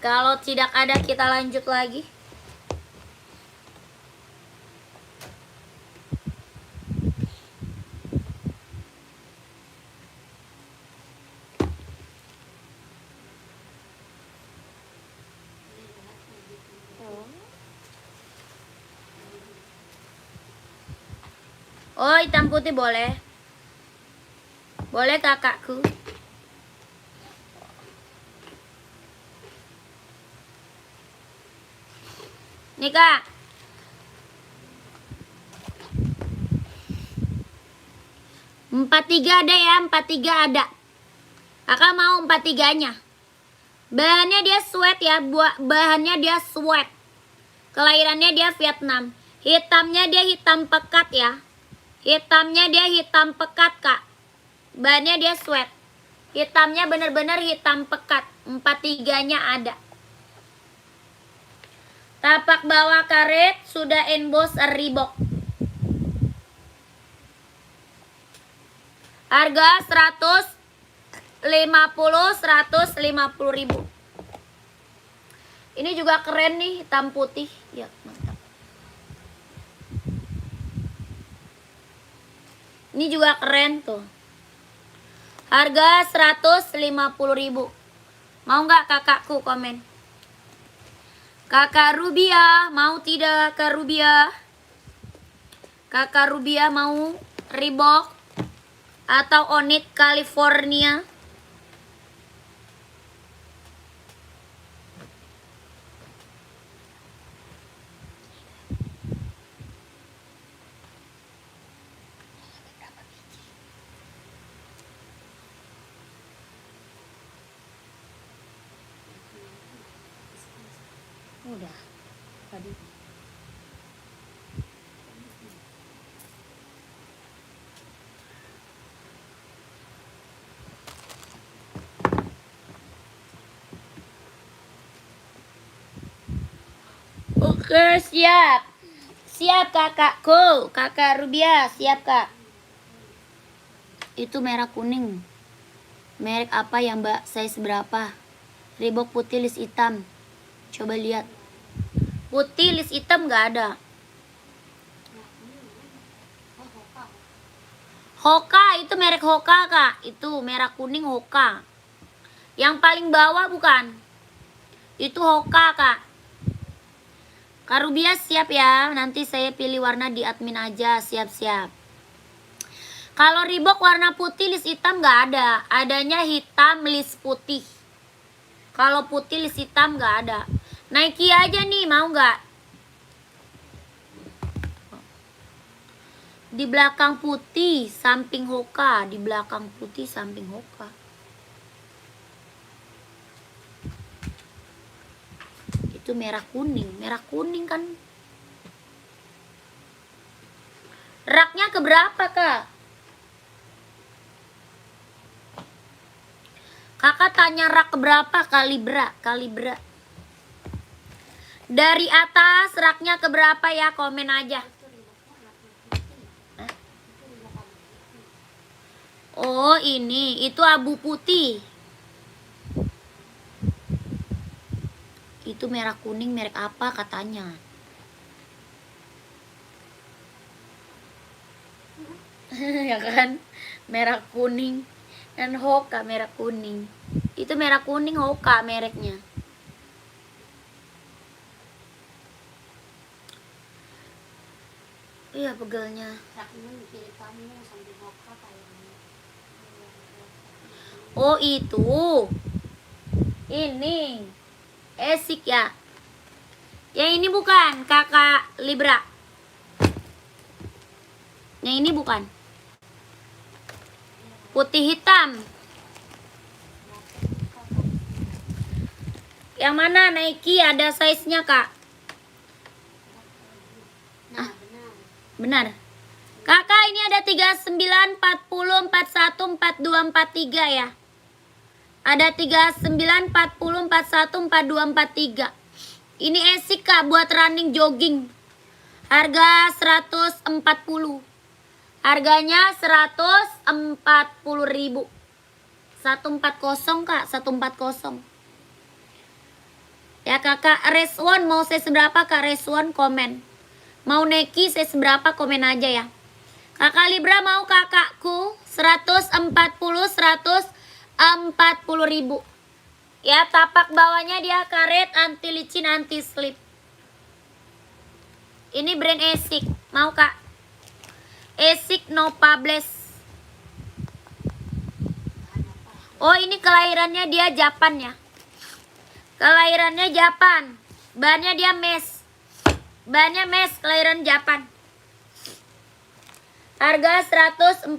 Kalau tidak ada kita lanjut lagi. Oh, hitam putih boleh. Boleh kakakku. Nih Kak. Empat tiga ada ya, 43 ada. Kakak mau 43-nya. Bahannya dia sweat ya, bahannya dia sweat. Kelahirannya dia Vietnam. Hitamnya dia hitam pekat ya. Hitamnya dia hitam pekat, Kak. Bahannya dia sweat. Hitamnya bener-bener hitam pekat. 43-nya ada. Tapak bawah karet sudah emboss Reebok. Harga 150 ribu. Ini juga keren nih, hitam putih. Ya, mantap. Ini juga keren tuh. Harga 150.000. Mau nggak kakakku komen? Kakak Rubia, mau tidak Kak Rubia? Kakak Rubia mau Reebok atau Onit California? Udah tadi. Oke, siap. Siap kakakku, kakak Rubia, siap kak. Itu merah kuning. Merek apa ya mbak? Size berapa? Reebok putih list hitam. Coba lihat. Putih list hitam nggak ada. Hoka itu merek Hoka kak. Itu merah kuning Hoka. Yang paling bawah bukan? Itu Hoka kak. Kak Rubia siap ya. Nanti saya pilih warna di admin aja. Siap-siap. Kalau Reebok warna putih list hitam nggak ada. Adanya hitam list putih. Kalau putih list hitam nggak ada. Nike aja nih, mau nggak? Di belakang putih, samping Hoka. Di belakang putih, samping Hoka. Itu merah kuning. Merah kuning kan. Raknya keberapa, Kak? Kakak tanya rak keberapa? Kalibra. Dari atas raknya keberapa ya? Komen aja. Oh ini, itu abu putih. Itu merah kuning merek apa katanya? Ya kan? Merah kuning. Dan Hoka merah kuning. Itu merah kuning Hoka mereknya. Iya pegelnya. Oh itu. Ini. Esik ya. Yang ini bukan kakak Libra. Yang ini bukan. Putih hitam. Yang mana Nike ada size-nya kak? Benar. Kakak ini ada 39, 40, 41, 42, 43 ya. Ada 39, 40, 41, 42, 43. Ini esik kak buat running jogging. Harga 140. Harganya 140.000. 140 kak, 140. Ya kakak Reswon mau saya seberapa kak Reswon komen. Mau Neki saya seberapa komen aja ya. Kakak Libra mau kakakku 140 140.000. Ya tapak bawahnya dia karet anti licin anti slip. Ini brand Esik. Mau kak? Esik no Pables. Oh ini kelahirannya dia Japan ya. Kelahirannya Japan. Bahannya dia mesh. Bahannya mesh kelahiran Japan. Harga 140.000.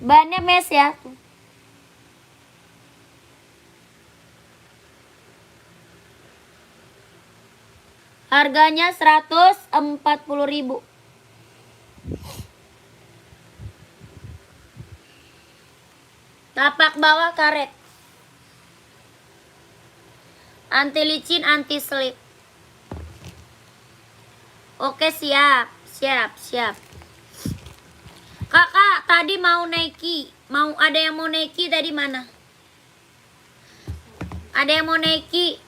Bahannya mesh ya. Harganya 140.000. Tapak bawah karet. Anti licin, anti slip. Oke, siap. Kakak tadi mau Nike. Ada yang mau Nike tadi mana? Ada yang mau Nike?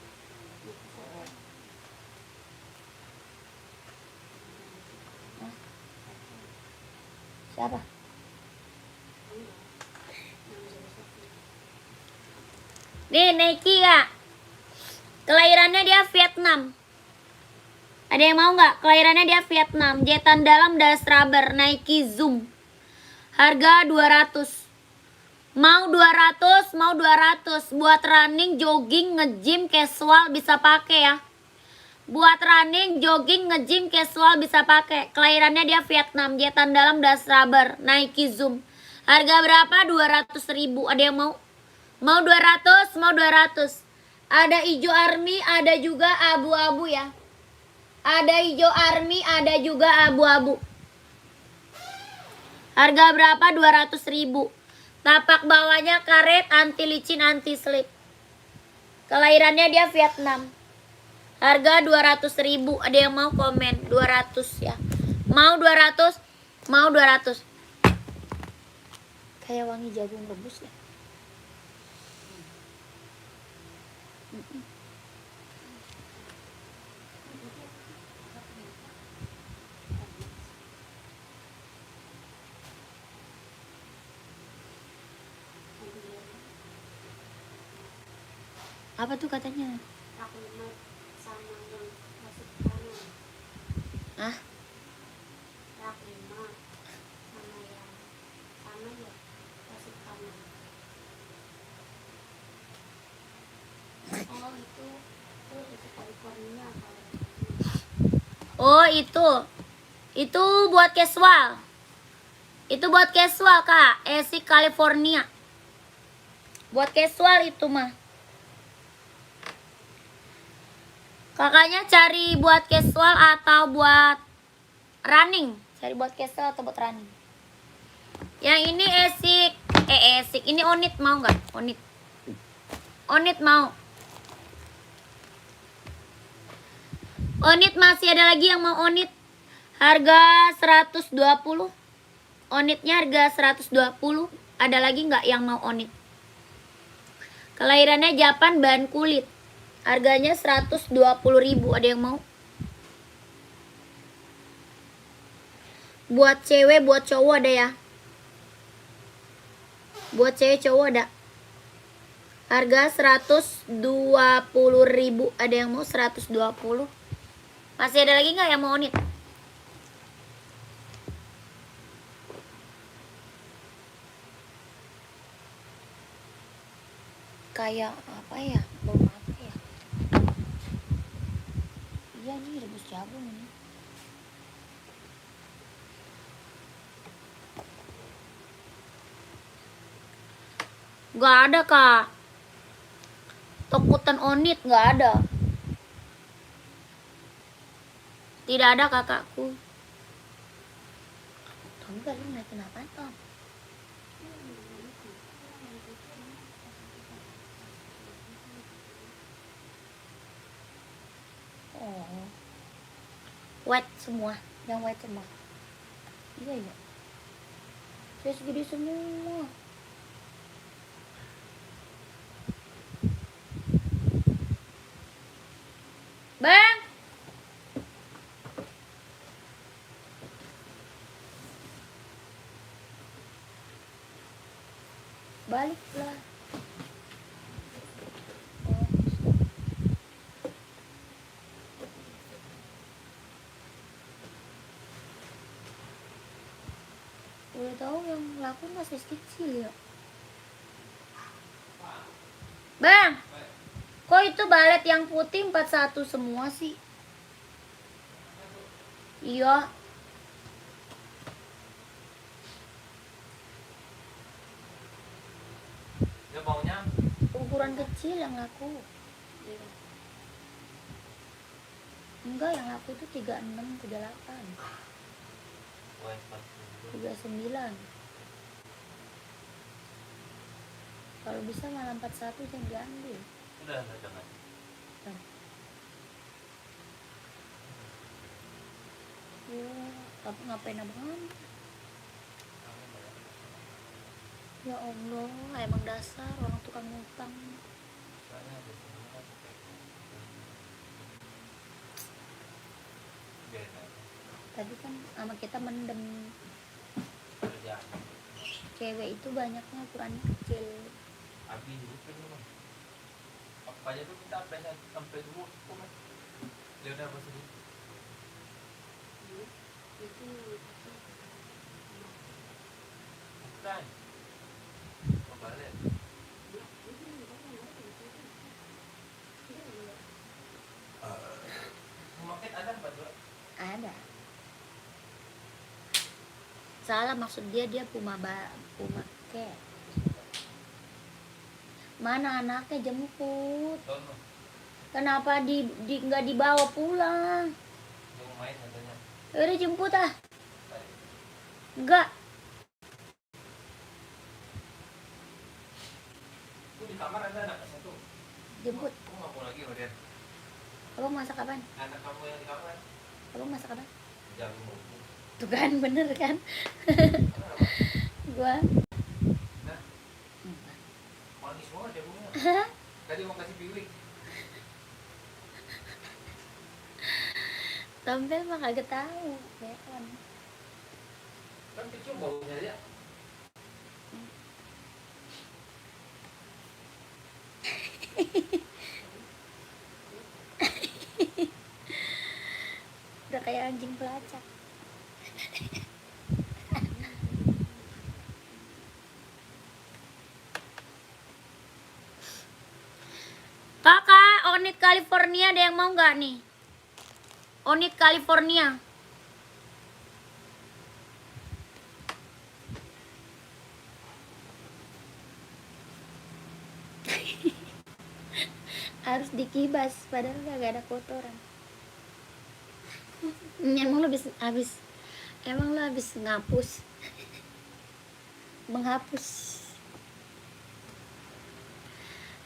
Siapa? Nih Nike ya. Kelahirannya dia Vietnam. Ada yang mau nggak? Kelahirannya dia Vietnam. Jetan dalam das rubber Nike Zoom. Harga 200. Mau 200. Buat running, jogging, nge-gym, casual bisa pakai ya. Buat running, jogging, nge-gym, casual bisa pakai. Kelahirannya dia Vietnam. Jetan dalam das rubber Nike Zoom. Harga berapa? 200.000. Ada yang mau? Mau 200. Ada hijau army, ada juga abu-abu ya. Ada hijau army, ada juga abu-abu. Harga berapa? 200.000. Tapak bawahnya karet, anti licin, anti slip. Kelahirannya dia Vietnam. Harga 200.000. Ada yang mau komen? 200 ya. Mau 200? Mau 200. Kayak wangi jagung rebus ya. Apa tuh katanya? Hah? Oh itu buat casual. Itu buat casual kak. Esik California. Buat casual itu mah. Kakaknya cari buat casual atau buat running? Cari buat casual atau buat running? Yang ini esik. Esik. Ini Onit mau nggak? Onit mau. Onit masih ada lagi yang mau Onit. Harga 120. Onitnya harga 120. Ada lagi nggak yang mau Onit? Kelahirannya Japan, bahan kulit. Harganya 120.000. Ada yang mau? Buat cewek, buat cowok ada ya? Buat cewek, cowok ada. Harga 120.000. Ada yang mau 120? Masih ada lagi nggak yang mau Onit? Kayak apa ya? Bau apa ya? Iya nih rebus jagung ini. Gak ada kak. Tokutan Onit gak ada. Tidak ada kakakku. Tom kali ngeliatin apaan Tom? Oh, white semua, yang white semua. Iya. Saya segede semua. Bang, baliklah. Udah tahu yang laku masih kecil ya. Bang, kok itu balet yang putih 41 semua sih? Iya. Dia maunya Ukuran kecil yang laku. Enggak, yang laku itu 36, 38, 39. Kalau bisa malah 41 jangan diambil. Udah, jangan. Ya, tapi ngapain abang? Ya Allah, emang dasar orang tukang ngutang. Tadi kan sama kita mendem. Cewek itu banyaknya ukurannya kecil. Abi itu memang. Apa aja tuh kita sampai dulu, kok dia udah apa sih? Itu bukan. Balik. Market ada apa tuh? Ada. Salah maksud dia Puma Cat. Mana anaknya jemput? Kenapa nggak dibawa pulang? Mau main katanya. Udah jemput ah. Enggak. Di kamar ada anak satu. Jemput. Aku nggak mau lagi Roden. Abang masak kapan? Anak kamu yang di kamar. Abang masak kapan? Jagung. Tuh kan bener kan? Gua. Nah. Manis banget jagungnya. Tadi mau kasih piwik. Tampil mah kagak tahu, Beon. Kan kecil baunya ya. Udah kayak anjing pelacak. Kakak, Onit California ada yang mau nggak nih? Onit California. Harus dikibas, padahal gak ada kotoran. Emang lo habis ngapus, menghapus.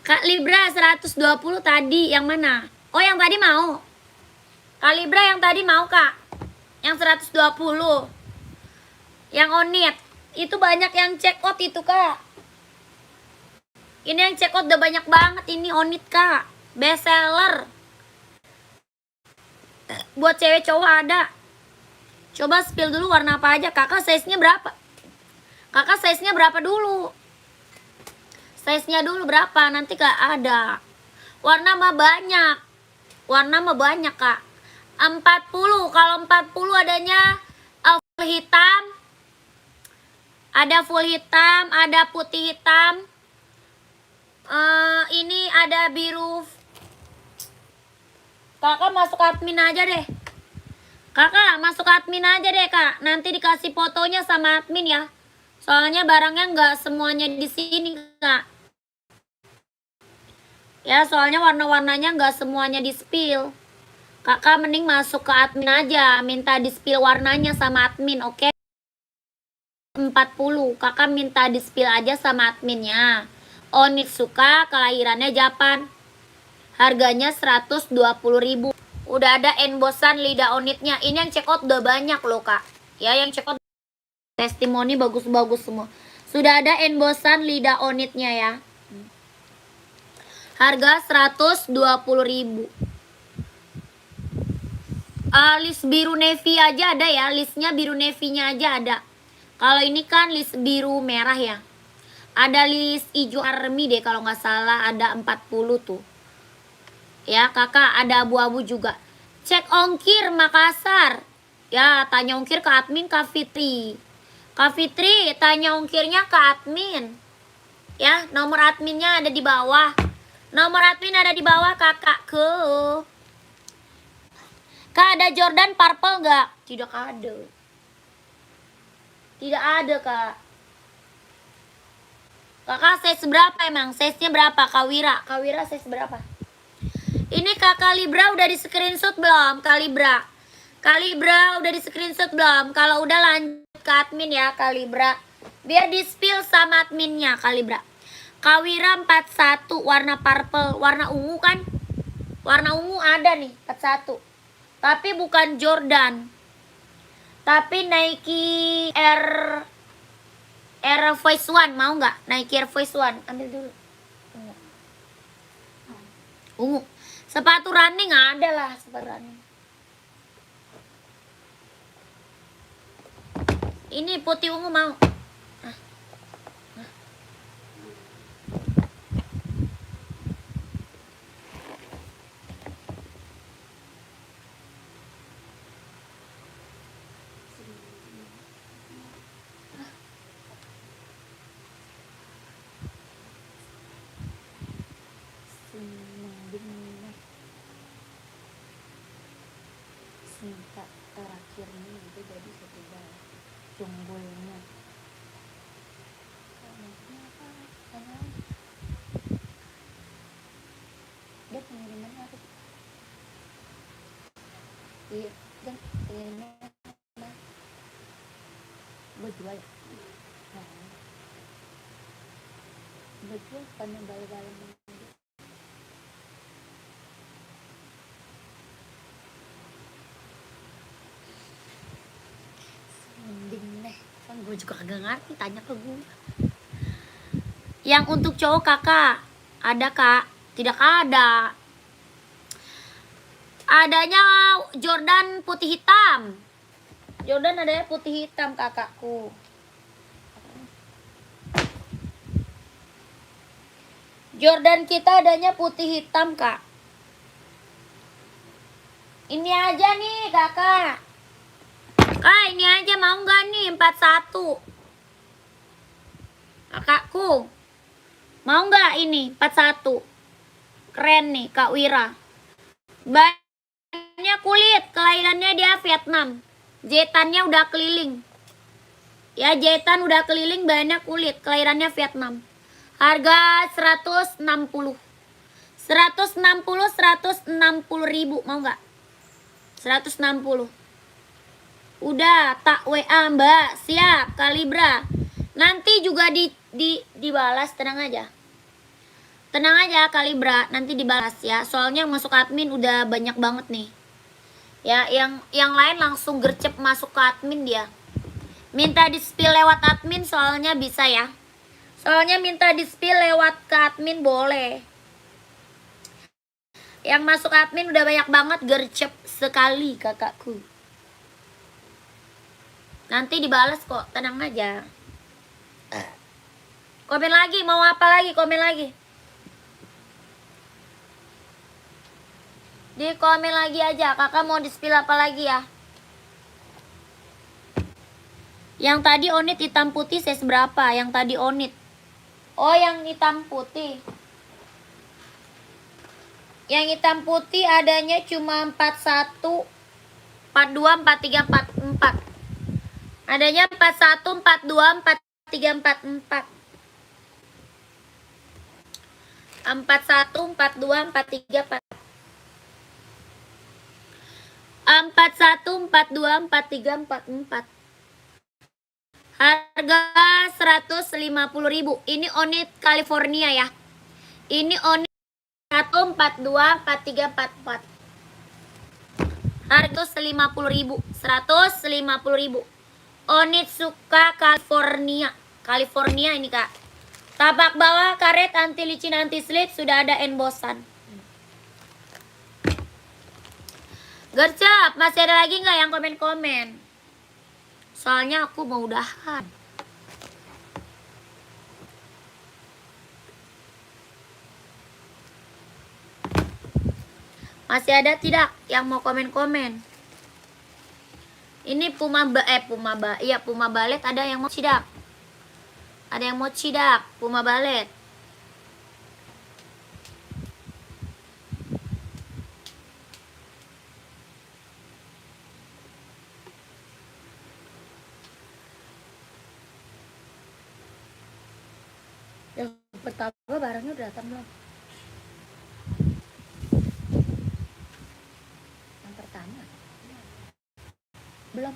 Kak Libra 120 tadi yang mana? Oh yang tadi mau. Kak Libra yang tadi mau kak. Yang 120. Yang Onit. Itu banyak yang check out itu kak. Ini yang check out udah banyak banget. Ini Onit kak. Best seller. Buat cewek cowok ada. Coba spill dulu warna apa aja. Kakak size-nya berapa? Kakak size-nya berapa dulu? Size-nya dulu berapa? Nanti kak ada. Warna mah banyak. Warna mah banyak kak. 40. Kalau 40 adanya full hitam. Ada full hitam. Ada putih hitam. Ini ada biru. Kakak masuk admin aja deh. Kakak masuk admin aja deh kak. Nanti dikasih fotonya sama admin ya. Soalnya barangnya nggak semuanya di sini kak. Ya soalnya warna-warnanya nggak semuanya di spill. Kakak mending masuk ke admin aja. Minta di spill warnanya sama admin, oke? 40. Kakak minta di spill aja sama adminnya. Onit suka, kelahirannya Japan. Harganya 120.000. Udah ada embosan lidah Onitnya. Ini yang check out udah banyak loh kak. Ya yang check out testimoni bagus-bagus semua. Sudah ada embosan lidah Onitnya ya. Harga 120.000. List biru navy aja ada ya. Listnya biru navy-nya aja ada. Kalau ini kan list biru merah ya. Ada list hijau army deh kalau nggak salah. Ada 40 tuh. Ya kakak ada abu-abu juga. Cek ongkir Makassar. Ya tanya ongkir ke admin Kak Fitri. Kak Fitri tanya ongkirnya ke admin. Ya nomor adminnya ada di bawah. Nomor admin ada di bawah kakak ke. Kak ada Jordan purple nggak? Tidak ada. Tidak ada kak. Kakak size berapa emang? Size-nya berapa Kak Wira? Kak Wira size berapa? Ini kakak Libra udah di screenshot belum? Kak Libra. Kak Libra udah di screenshot belum? Kalau udah lanjut ke admin ya Kak Libra. Biar di spill sama adminnya Kak Libra. Kawira 41 warna purple, warna ungu kan? Warna ungu ada nih 41. Tapi bukan Jordan. Tapi Nike Air Force One, mau nggak? Nike Air Force One, ambil dulu. Ungu. Sepatu running ada lah, sepatu running. Ini putih ungu mau. Singkat terakhir ini itu jadi satu bal cumbulnya. Dia pengirimannya apa sih? Iya, kan pengirimannya berjual. Berjual karena bal-balan. Mending deh, kan gue juga kagak ngerti, tanya ke gue. Yang untuk cowok kakak ada kak? Tidak ada. Adanya Jordan putih hitam. Jordan adanya putih hitam kakakku. Jordan kita adanya putih hitam kak. Ini aja nih kakak. Kak ini aja mau nggak nih 41? Kakakku mau nggak ini 41? Keren nih Kak Wira. Banyak kulit, kelahirannya dia Vietnam. Jetannya udah keliling. Ya jetan udah keliling, banyak kulit, kelahirannya Vietnam. Harga 160. 160 ribu mau nggak? 160. Udah tak WA mbak, siap Kalibra. Nanti juga dibalas, tenang aja. Tenang aja Kalibra, nanti dibalas ya. Soalnya yang masuk admin udah banyak banget nih. Ya, yang lain langsung gercep masuk ke admin dia. Minta di-spill lewat admin soalnya bisa ya. Soalnya minta di-spill lewat ke admin boleh. Yang masuk admin udah banyak banget, gercep sekali kakakku. Nanti dibalas kok, tenang aja. Komen lagi, mau apa lagi? Komen lagi. Di komen lagi aja, kakak mau di-spill apa lagi ya? Yang tadi onit hitam putih size berapa? Yang tadi onit. Oh, yang hitam putih. Yang hitam putih adanya cuma 41, 42, 43, 44. Adanya 41, 42, 43, 44. 41, 42, 43, 44. 41, 42, 43, 44. Harga 150.000. Ini onit California ya. Ini onit 1, 42, 43, 44. Harga 150.000. 150.000. Onitsuka California. California ini kak. Tapak bawah karet anti licin anti slip sudah ada embosan. Gercep, masih ada lagi nggak yang komen-komen? Soalnya aku mau udahan. Masih ada tidak yang mau komen-komen? Ini Puma Balet ada yang mau cidak. Ada yang mau cidak, Puma Balet. Yang pertama barangnya udah datang belum? Yang pertama belum.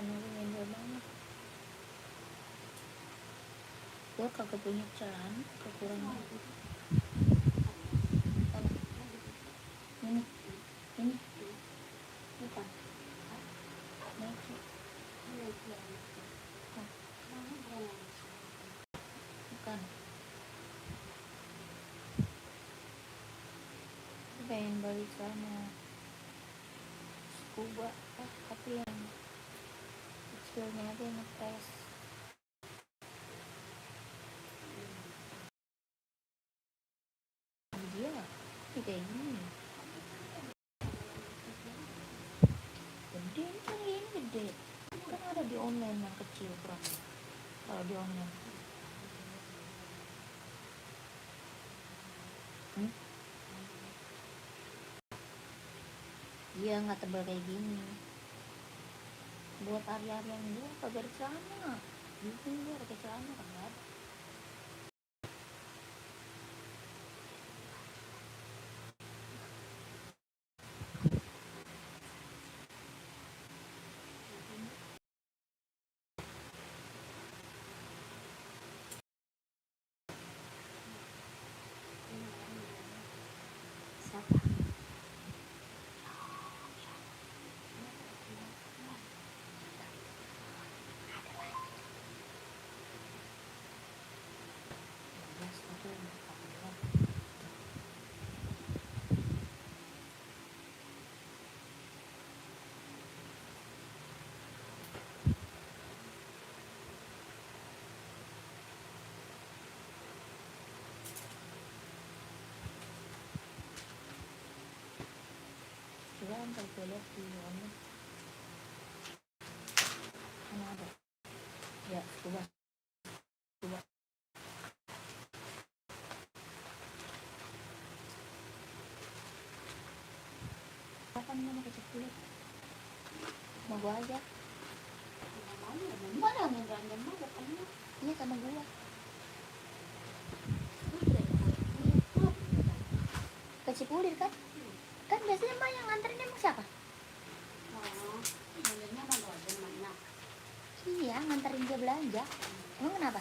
celana lu gembel banget. Gua kagak punya celana, kekurangan. Ini bukan Nike. Bukan. Aku pengen balik sana scuba, tapi yang kecilnya aja yang ngetes. Dia ini kayak gini gede, ini gede kan, ada di online yang kecil kurang. Kalau di online dia nggak tebal kayak gini. Buat hari-hari yang dulu kagak ada celana, bikin dia pakai celana kagak ada. Siapa? Coba ntar gue lihat di online mana ada ya. Coba kapan mana kecil kulit mau gua aja mana yang gandeng mah bukannya ini sama gua kecil kulit kan biasanya mah yang nganterin emang siapa? Iya, nganterin dia belanja. Emang kenapa?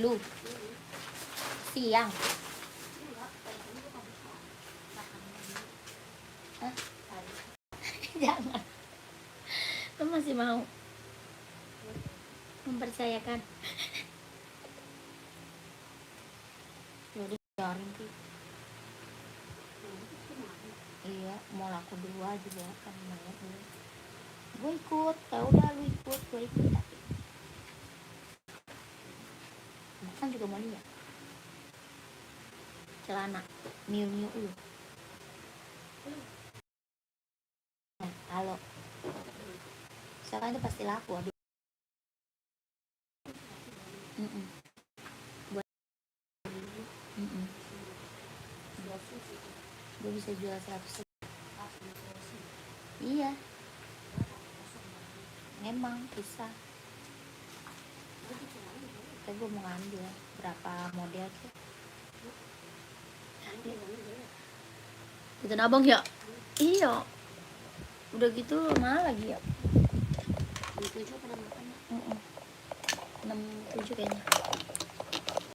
Lu siang. Hah? Jangan. Lu masih mau mempercayakan? Yaudah biarin sih. Iya, mau laku dua juga kan banyak dulu. Gue ikut, ya udah lu ikut, gue ikut tapi. Bukan juga mau lihat celana Miu lu. Nah, halo. Sekarang itu pasti laku, aduh. Buat gue bisa jual 100. Iya, memang bisa. Tapi gue mau ngambil berapa model sih? Itu abang ya? Iya. Udah gitu mahal lagi ya. 7 pada makan. 6-7 kayaknya.